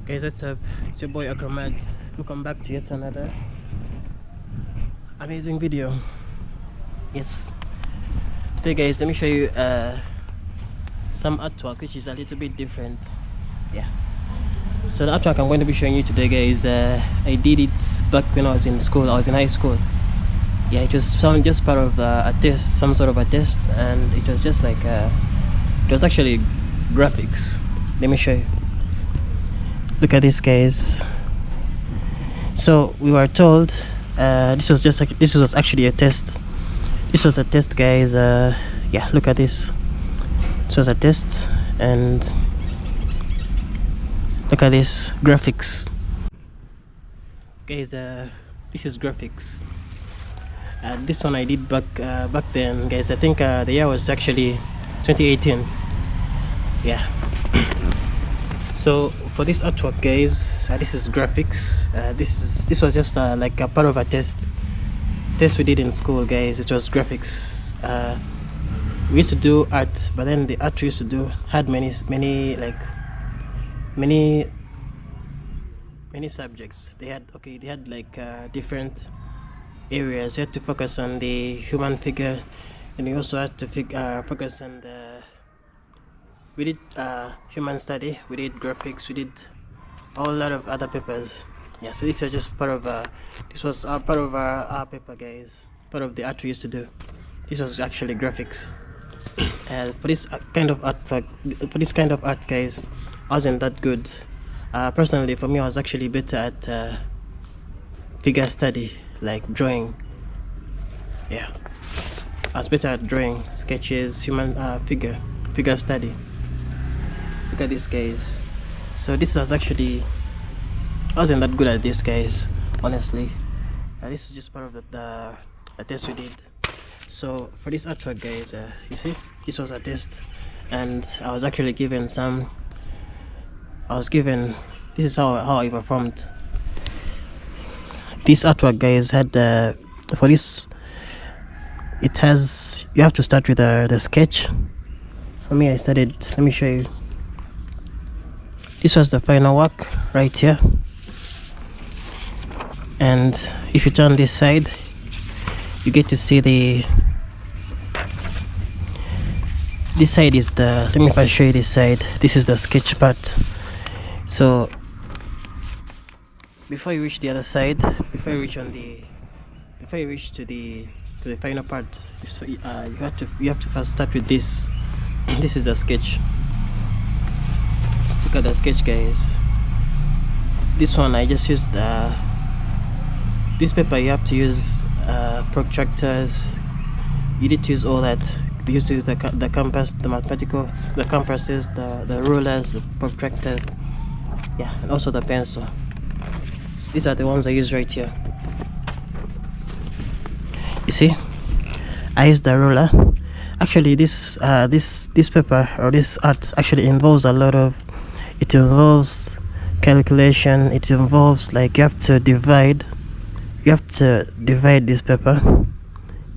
Guys, what's up? It's your boy Akramart. Welcome back to yet another amazing video. Yes, today guys, let me show you some artwork which is a little bit different. Yeah, so the artwork I'm going to be showing you today guys, I did it back when I was in school. I was in high school. Yeah, it was just part of a test, some sort of a test, and it was just like it was actually graphics. Let me show you. Look at this guys. So we were told this was actually a test. This was a test guys. Yeah, look at this. This was a test, and look at this graphics guys. This is graphics. This one I did back then guys. I think the year was actually 2018. Yeah. So for this artwork guys, this is graphics. This was just like a part of a test we did in school guys. It was graphics. We used to do art, but then the art we used to do had many subjects. They had like different areas. You had to focus on the human figure, and you also had to focus on we did human study, we did graphics, we did a whole lot of other papers. Yeah, so this was just part of part of our paper guys, part of the art we used to do. This was actually graphics. And for this kind of art guys, I wasn't that good. Personally for me, I was actually better at figure study, like drawing. Yeah, I was better at drawing sketches, human figure study. Look at this guys. So this was actually, I wasn't that good at this guys, honestly. This is just part of the test we did. So for this artwork guys, you see, this was a test, and I was actually given this is how I performed. This artwork guys had for this, you have to start with the sketch. For me, I started, let me show you. This was the final work right here, and if you turn this side, you get to see this side is let me first show you this side. This is the sketch part. So before you reach the other side, before you reach to the final part, so you have to first start with this. This is the sketch. Look at the sketch guys. This one I just used this paper. You have to use protractors. You need to use all that. You used to use the compass, the compasses, the rulers, the protractors, yeah, and also the pencil. So these are the ones I use right here. You see, I used the ruler. Actually this paper, or this art, actually involves a lot of, it involves calculation. It involves like you have to divide this paper.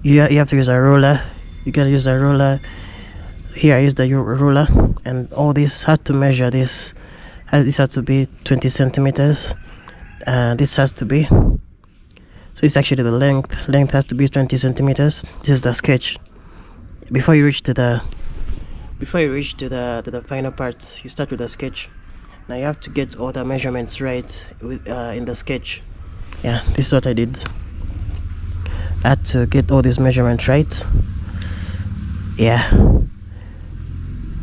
You have to use a ruler. You gotta use a ruler. Here I use the ruler, and all this had to measure this. This has to be 20 centimeters. This has to be, so it's actually the length has to be 20 centimeters. This is the sketch. Before you reach to the final part, you start with the sketch. Now you have to get all the measurements right in the sketch. Yeah, this is what I did. I had to get all these measurements right. Yeah,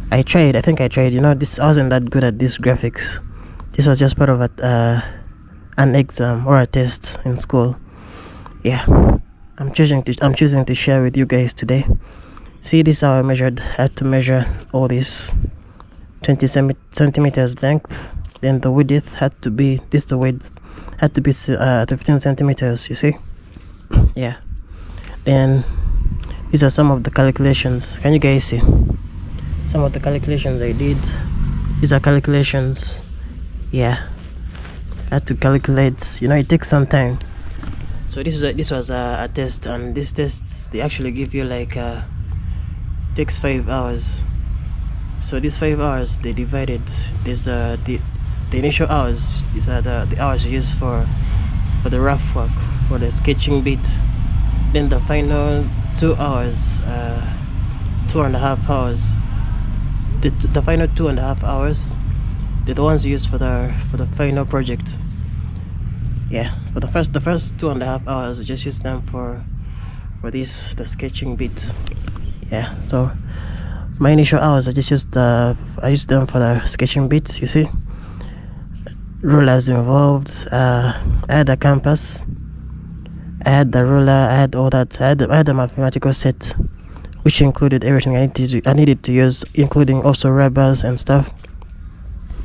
I think I tried. You know, I wasn't that good at this graphics. This was just part of an exam or a test in school. Yeah, I'm choosing to share with you guys today. See, this is how I had to measure all this 20 centimeters length. Then the width had to be, the width had to be 15 centimeters, you see. Yeah, then these are some of the calculations. Can you guys see some of the calculations I did? These are calculations. Yeah, I had to calculate, you know, it takes some time. So this was a test, and these tests, they actually give you like takes 5 hours. So these 5 hours, they divided, there's the the initial hours is the hours used for the rough work, for the sketching bit. Then the final 2 hours, 2.5 hours. The final 2.5 hours, they're the ones used for the final project. Yeah, for the first 2.5 hours, I just use them for the sketching bit. Yeah, so my initial hours, I used them for the sketching bit. You see, rulers involved. I had a compass, I had the ruler, I had all that. I had a mathematical set, which included everything I needed to use, including also rubbers and stuff.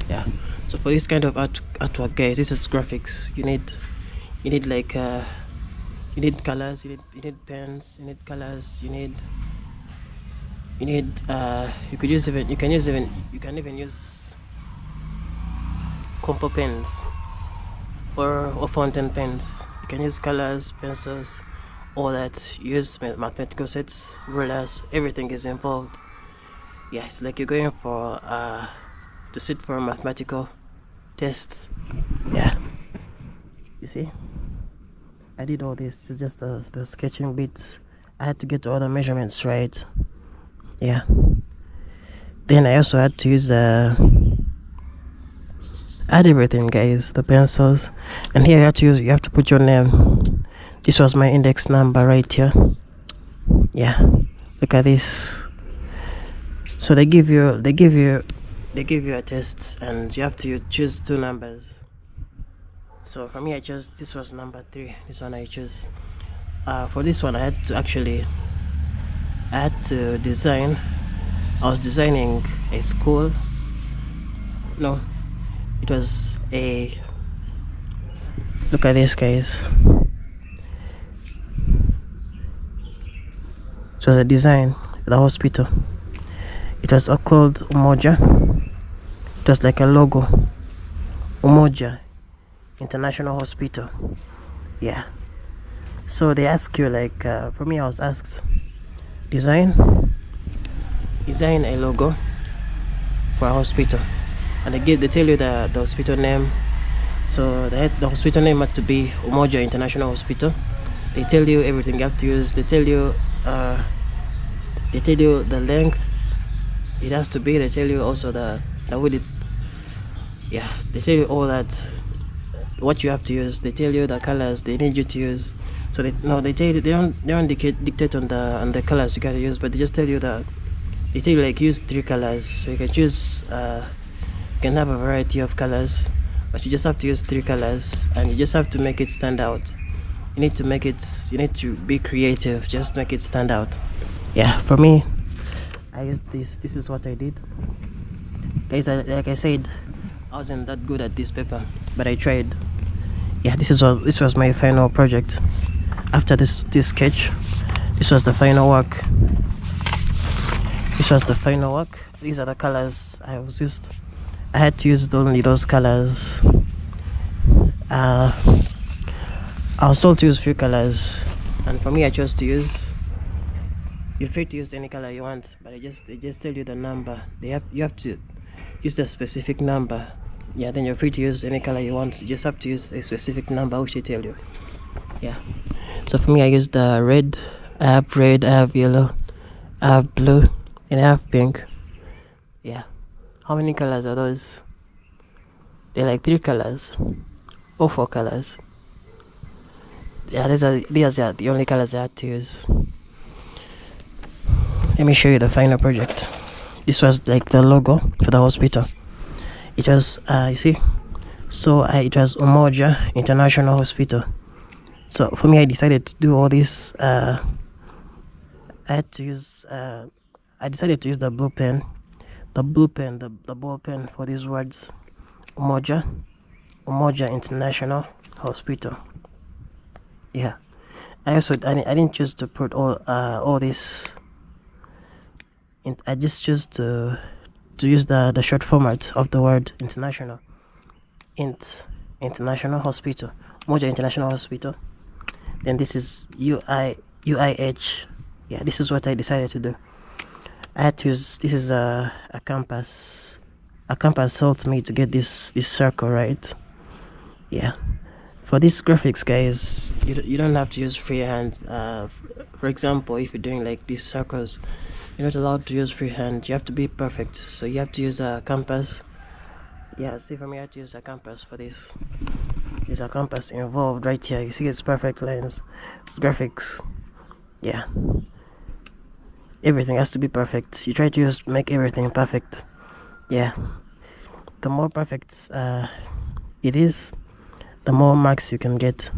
Yeah. So for this kind of artwork, guys, this is graphics. You need like you need colors, you need pens, you need colors, you can even use compo pens or fountain pens. You can use colors, pencils, all that. Use mathematical sets, rulers, everything is involved. Yeah, it's like you're going for to sit for a mathematical test. Yeah, you see, I did all this. It's just the sketching bit. I had to get all the measurements right. Yeah, then I also had to use add everything, guys, the pencils. And here you have to put your name. This was my index number right here. Yeah, look at this. So they give you a test, and you have to choose 2 numbers. So for me, this was number 3. This one I chose. For this one, I had to design. I was designing a school. No, it was a. Look at this, guys. It was a design, the hospital. It was called Umoja. It was like a logo. Umoja International Hospital. Yeah. So they ask you, like, for me, I was asked, design a logo for a hospital, and they tell you the hospital name. So the hospital name had to be Umoja International Hospital. They tell you everything you have to use. They tell you the length it has to be. They tell you also the width. Yeah, they tell you all that, what you have to use. They tell you the colors they need you to use. So they tell you, they don't dictate on the colors you gotta use, but they just tell you they tell you, like, use 3 colors. So you can choose you can have a variety of colors, but you just have to use 3 colors, and you just have to make it stand out. You need to be creative, just make it stand out. Yeah, for me, I used this is what I did, guys. Like I said, I wasn't that good at this paper, but I tried. Yeah, this was my final project. After this sketch, this was the final work. These are the colors I used. I had to use only those colors. I was told to use few colors, and for me, I chose to use. You're free to use any color you want, but they just tell you the number. You have to use the specific number. Yeah, then you're free to use any color you want. You just have to use a specific number which they tell you. Yeah. So for me, I used the red. I have yellow, I have blue, and I have pink. Yeah. How many colors are those? They're like 3 colors or 4 colors. Yeah, these are the only colors I had to use. Let me show you the final project. This was like the logo for the hospital. It was you see, so it was Umoja International Hospital. So for me, I decided to do all this. I decided to use the blue pen, the ball pen for these words. Umoja International Hospital. Yeah, I didn't choose to put all this. I just chose to use the short format of the word international. International Hospital, Umoja International Hospital. Then this is UIH. Yeah, this is what I decided to do. I had to use, this is a compass. a compass helped me to get this circle right. Yeah, for these graphics, guys, you don't have to use freehand. For example, if you're doing like these circles, you're not allowed to use freehand. You have to be perfect, so you have to use a compass. Yeah, see, for me, I have to use a compass for this. There's a compass involved right here. You see, it's perfect lines. It's graphics. Yeah, everything has to be perfect. You try to make everything perfect. Yeah, the more perfect it is, the more marks you can get.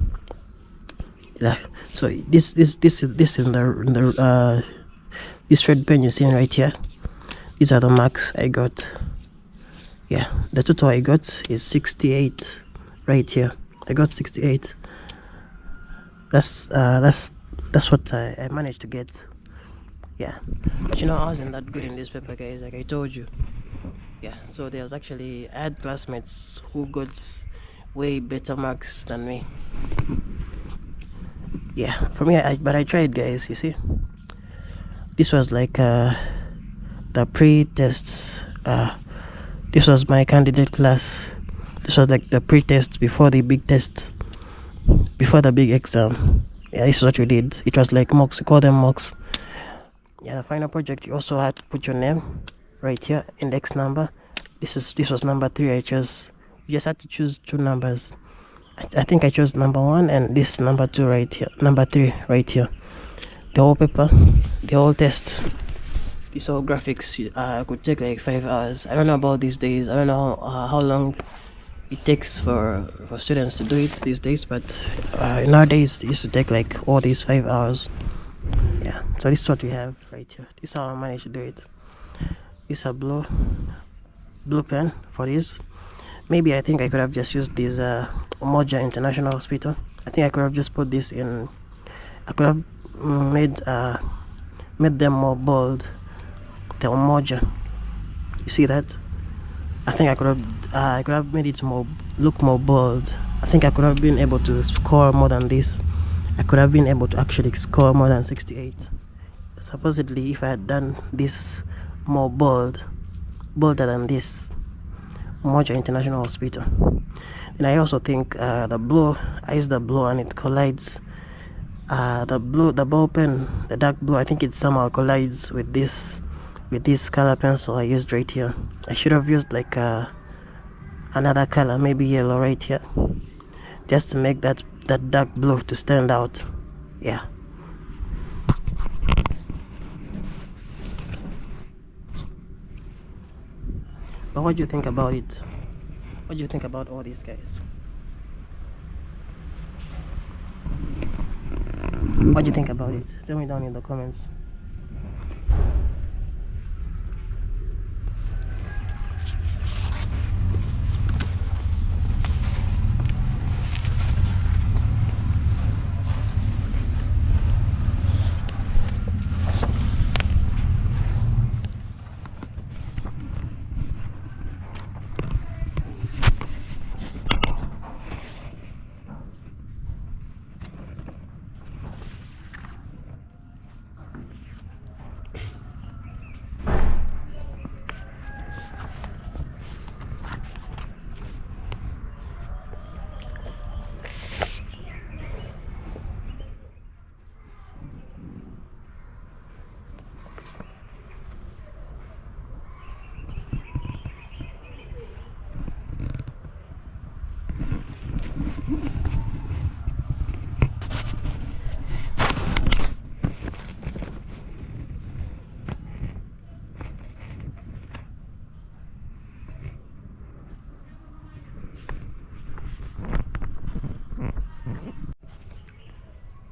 Yeah, so this is in the this red pen you're seeing right here. These are the marks I got. Yeah, the total I got is 68 right here. I got 68. That's what I managed to get. Yeah, but I wasn't that good in this paper, guys, like I told you. Yeah, so I had classmates who got way better marks than me. Yeah, for me, but I tried, guys. You see, this was like the pre-tests. This was my candidate class. This was like the pre-test before the big test, before the big exam. Yeah, this is what we did. It was like mocks. We call them mocks. Yeah, the final project, you also had to put your name right here, index number. This was number 3 I chose. You just had to choose 2 numbers. I think I chose number 1 and this number 2 right here, number 3 right here. The whole paper, the whole test, this whole graphics could take like 5 hours. I don't know about these days. I don't know how long it takes for students to do it these days, but nowadays it used to take like all these 5 hours. Yeah, so this is what we have right here. This is how I managed to do it. This is a blue pen for this. Maybe I think I could have just used this Umoja International Hospital. I think I could have just put this in. I could have made them more bold. The Umoja, you see that? I think I could have made it look more bold. I think I could have been able to score more than this. I could have been able to actually score more than 68. Supposedly, if I had done this more bolder than this Umoja International Hospital. And I also think the blue, I used the blue and it collides. The ball pen, the dark blue, I think it somehow collides with this color pencil I used right here. I should have used like another color, maybe yellow right here, just to make that dark blue to stand out. Yeah. But what do you think about it? What do you think about all these guys? What do you think about it? Tell me down in the comments.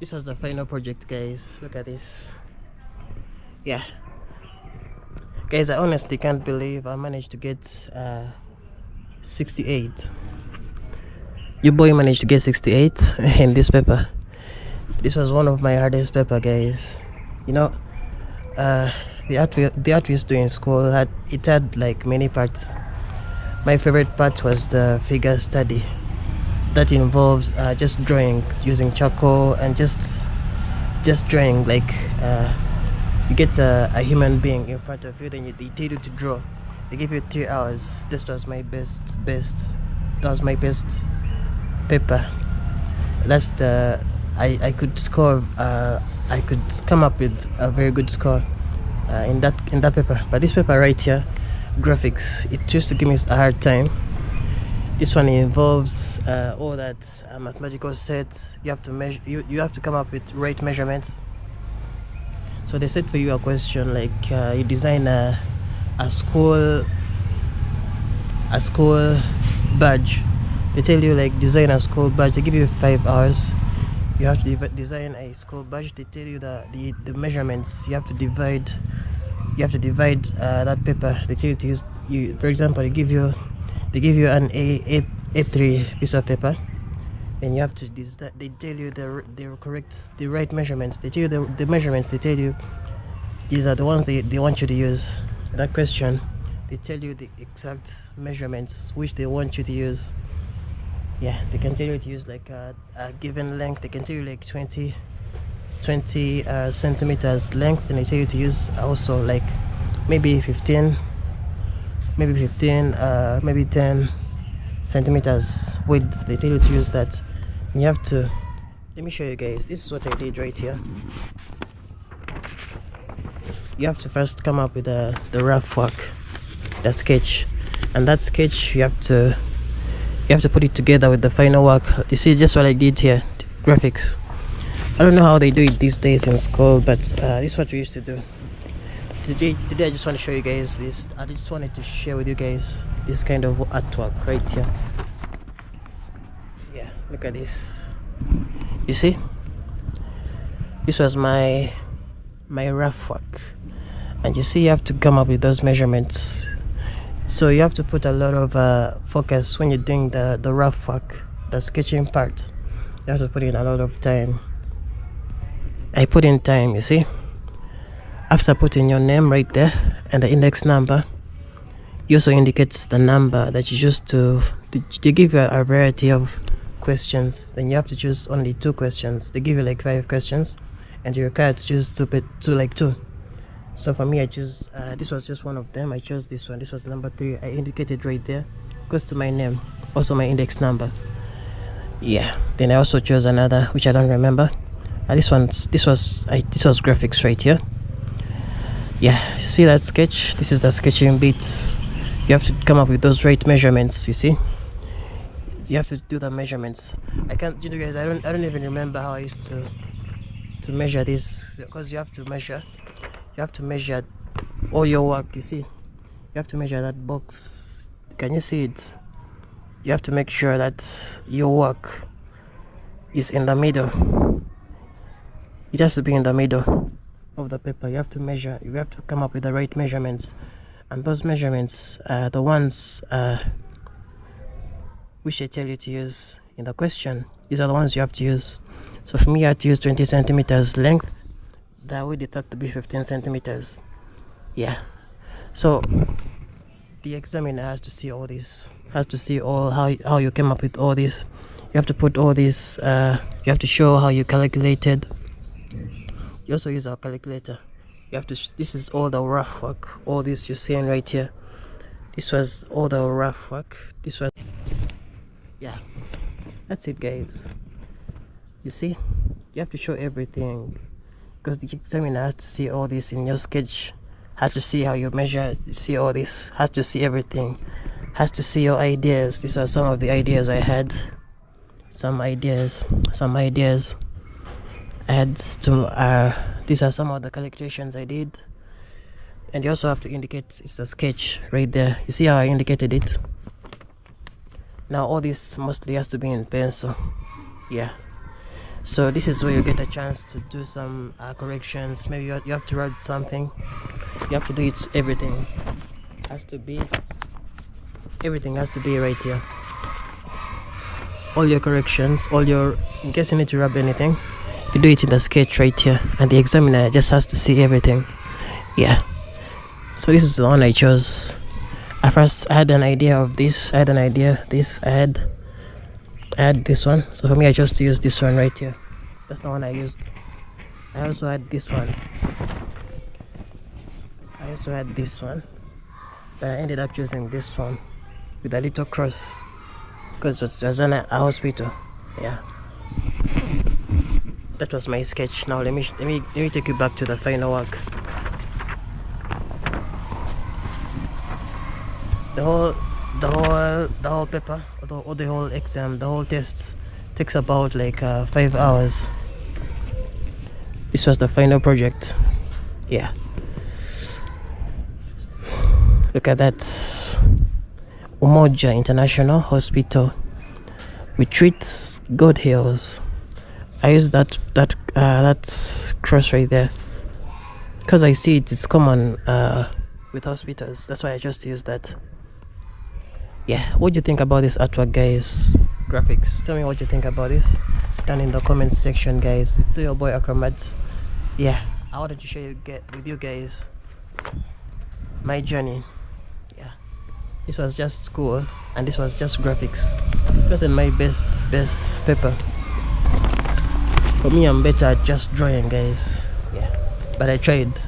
This was the final project, guys. Look at this. Yeah, guys, I honestly can't believe I managed to get 68. Your boy managed to get 68 in this paper. This was one of my hardest paper, guys. The art we used to do in school had like many parts. My favorite part was the figure study. That involves just drawing using charcoal and just drawing, like you get a human being in front of you, then they tell you to draw. They give you 3 hours. This was my best that was my best paper. That's the I could score I could come up with a very good score in that paper. But this paper right here, graphics, it used to give me a hard time. This one involves all that mathematical set. You have to measure. You have to come up with right measurements. So they set for you a question like you design a school badge. They tell you like design a school badge. They give you 5 hours. You have to design a school badge. They tell you the measurements. You have to divide. You have to divide that paper. They tell you to use. For example, they give you an A3 piece of paper, and you have to they tell you the right measurements. They tell you the measurements. They tell you these are the ones they want you to use. That question, they tell you the exact measurements which they want you to use. Yeah, they can tell you to use like a given length. They can tell you like 20 centimeters length, and they tell you to use also like maybe 15, maybe 10 centimeters width. They tell you to use that. And you have to, let me show you guys. This is what I did right here. You have to first come up with the rough work, the sketch, and that sketch you have to put it together with the final work. You see, just what I did here, graphics. I don't know how they do it these days in school, but this is what we used to do. Today I just want to show you guys this. I just wanted to share with you guys this kind of artwork right here. Yeah, look at this. You see, this was my rough work, and you see you have to come up with those measurements. So you have to put a lot of focus when you're doing the rough work, the sketching part. You have to put in a lot of time. I put in time, you see. After putting your name right there and the index number, you also indicates the number that you choose to they give you a variety of questions. Then you have to choose only 2 questions. They give you like 5 questions, and you're required to choose two. So for me, I choose this was just one of them. I chose this one. This was number 3. I indicated right there, goes to my name, also my index number. Yeah. Then I also chose another which I don't remember. This was graphics right here. Yeah, see that sketch? This is the sketching bit. You have to come up with those right measurements. You see, you have to do the measurements. I can't, guys, I don't even remember how I used to measure this, because you have to measure all your work. You see, you have to measure that box. Can you see it? You have to make sure that your work is in the middle. It has to be in the middle of the paper. You have to measure. You have to come up with the right measurements, and those measurements are the ones which they tell you to use in the question. These are the ones you have to use. So for me, I had to use 20 centimeters length. That way they thought to be 15 centimeters. Yeah. So the examiner has to see all this. Has to see all how you came up with all this. You have to put all this. You have to show how you calculated. You also use our calculator. You have to. This is all the rough work. All this you're seeing right here. This was all the rough work. This was. Yeah, that's it, guys. You see, you have to show everything, because the examiner has to see all this in your sketch. Has to see how you measure. See all this. Has to see everything. Has to see your ideas. These are some of the ideas I had. Some ideas. I had to, these are some of the calculations I did. And you also have to indicate it's a sketch right there. You see how I indicated it? Now all this mostly has to be in pencil. Yeah. So this is where you get a chance to do some corrections. Maybe you have to write something. You have to do it. Everything has to be right here. All your corrections, in case you need to rub anything, you do it in the sketch right here, and the examiner just has to see everything. Yeah. So this is the one I chose. At first I had an idea of this. I had this one. So for me, I chose to use this one right here. That's the one I used. I also had this one. but I ended up choosing this one with a little cross because it was in a hospital. Yeah, that was my sketch. Now let me take you back to the final work. The whole paper, or the whole exam, the whole test takes about like 5 hours. This was the final project. Yeah, look at that. Umoja International Hospital. We treat God heals. I use that cross right there because I see it's common with hospitals. That's why I just use that. Yeah, what do you think about this artwork, guys? Graphics, tell me what you think about this down in the comments section, guys. It's your boy Akramart. Yeah, I wanted to share with you guys my journey. Yeah, this was just school and this was just graphics. It wasn't my best paper. For me, I'm better at just drawing, guys. Yeah, but I tried.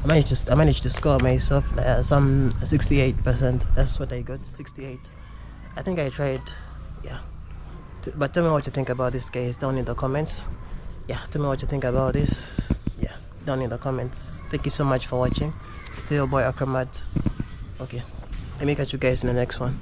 I managed to score myself some 68%. That's what I got, 68. I think I tried. Yeah, but tell me what you think about this, guys, down in the comments. Yeah, tell me what you think about this. Yeah, down in the comments. Thank you so much for watching. It's your boy Akramart. Okay, let me catch you guys in the next one.